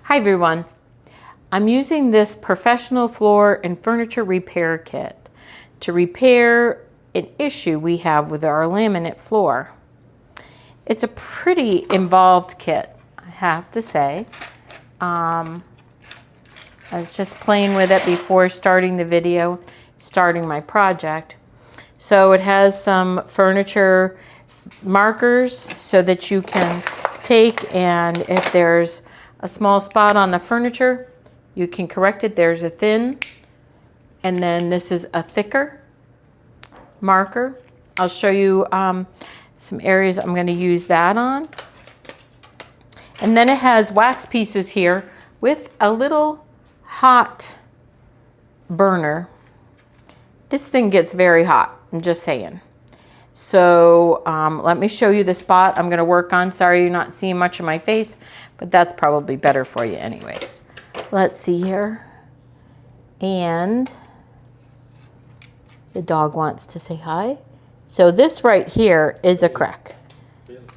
Hi everyone. I'm using this professional floor and furniture repair kit to repair an issue we have with our laminate floor. It's a pretty involved kit, I have to say. I was just playing with it before starting the video, starting my project. So it has some furniture markers so that you can take, and if there's a small spot on the furniture, you can correct it. There's a thin, and then this is a thicker marker. I'll show you some areas I'm going to use that on. And then it has wax pieces here with a little hot burner. This thing gets very hot, I'm just saying. So let me show you the spot I'm going to work on. Sorry you're not seeing much of my face, but that's probably better for you anyways. Let's see here. And the dog wants to say hi. So this right here is a crack.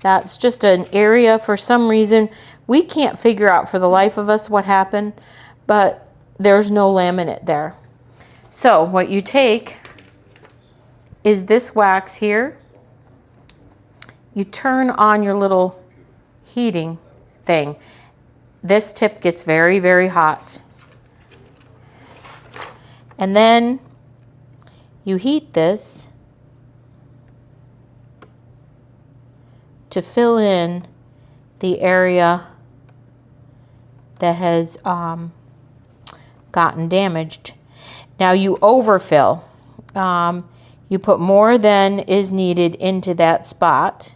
That's just an area, for some reason we can't figure out for the life of us what happened, but there's no laminate there. So what you take is this wax here. You turn on your little heating thing. This tip gets very, very hot. And then you heat this to fill in the area that has gotten damaged. Now you overfill. You put more than is needed into that spot.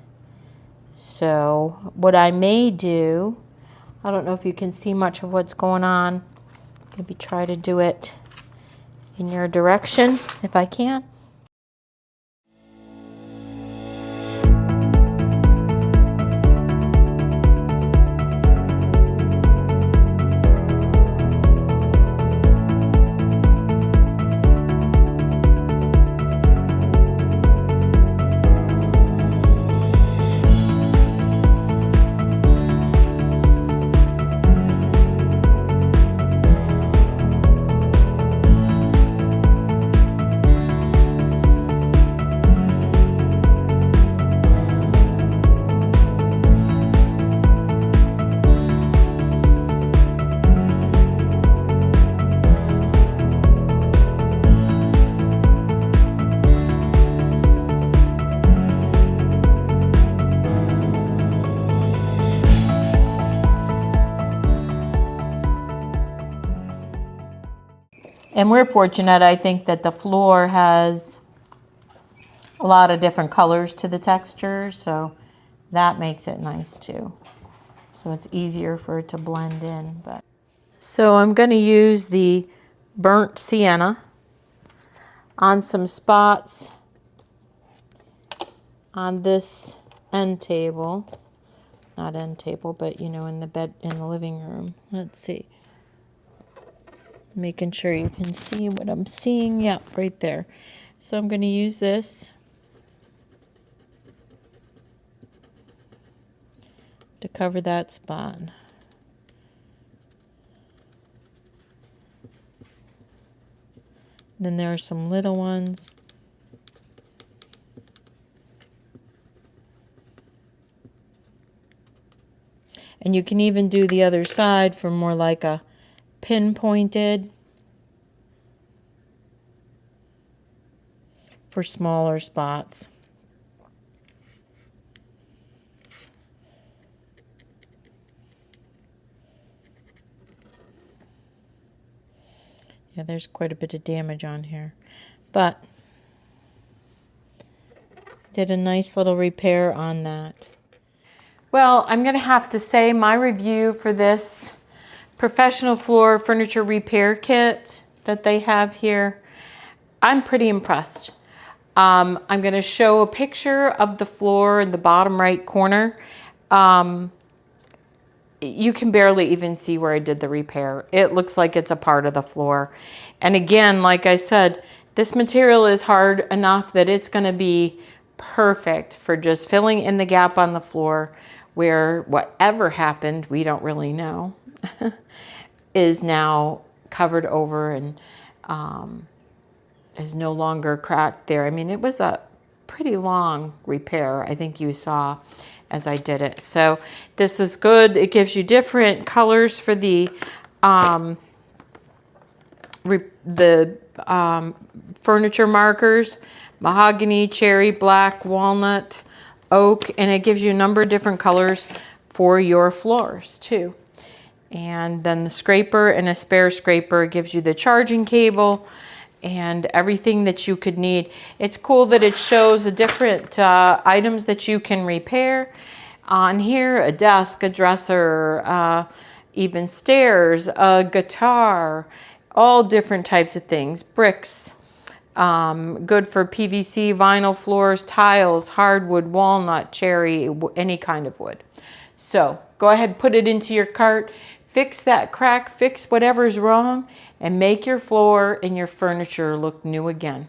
So what I may do, I don't know if you can see much of what's going on. Maybe try to do it in your direction if I can. And we're fortunate, I think, that the floor has a lot of different colors to the texture, so that makes it nice too. So it's easier for it to blend in. But so I'm going to use the burnt sienna on some spots on this end table. Not end table, but you know, in the bed, in the living room. Let's see. Making sure you can see what I'm seeing. Yep, right there. So I'm going to use this to cover that spot. Then there are some little ones. And you can even do the other side for more like a pinpointed, for smaller spots. Yeah, there's quite a bit of damage on here, but did a nice little repair on that. Well, I'm going to have to say my review for this professional floor furniture repair kit that they have here, I'm pretty impressed. I'm going to show a picture of the floor in the bottom right corner. You can barely even see where I did the repair. It looks like it's a part of the floor. And again, like I said, this material is hard enough that it's going to be perfect for just filling in the gap on the floor where whatever happened, we don't really know. is now covered over and is no longer cracked there. I mean, it was a pretty long repair, I think you saw as I did it. So this is good. It gives you different colors for the furniture markers: mahogany, cherry, black, walnut, oak, and it gives you a number of different colors for your floors too. And then the scraper and a spare scraper gives you the charging cable and everything that you could need. It's cool that it shows the different items that you can repair on here: a desk, a dresser, even stairs, a guitar, all different types of things, bricks, good for PVC, vinyl floors, tiles, hardwood, walnut, cherry, any kind of wood. So go ahead, put it into your cart, fix that crack, fix whatever's wrong, and make your floor and your furniture look new again.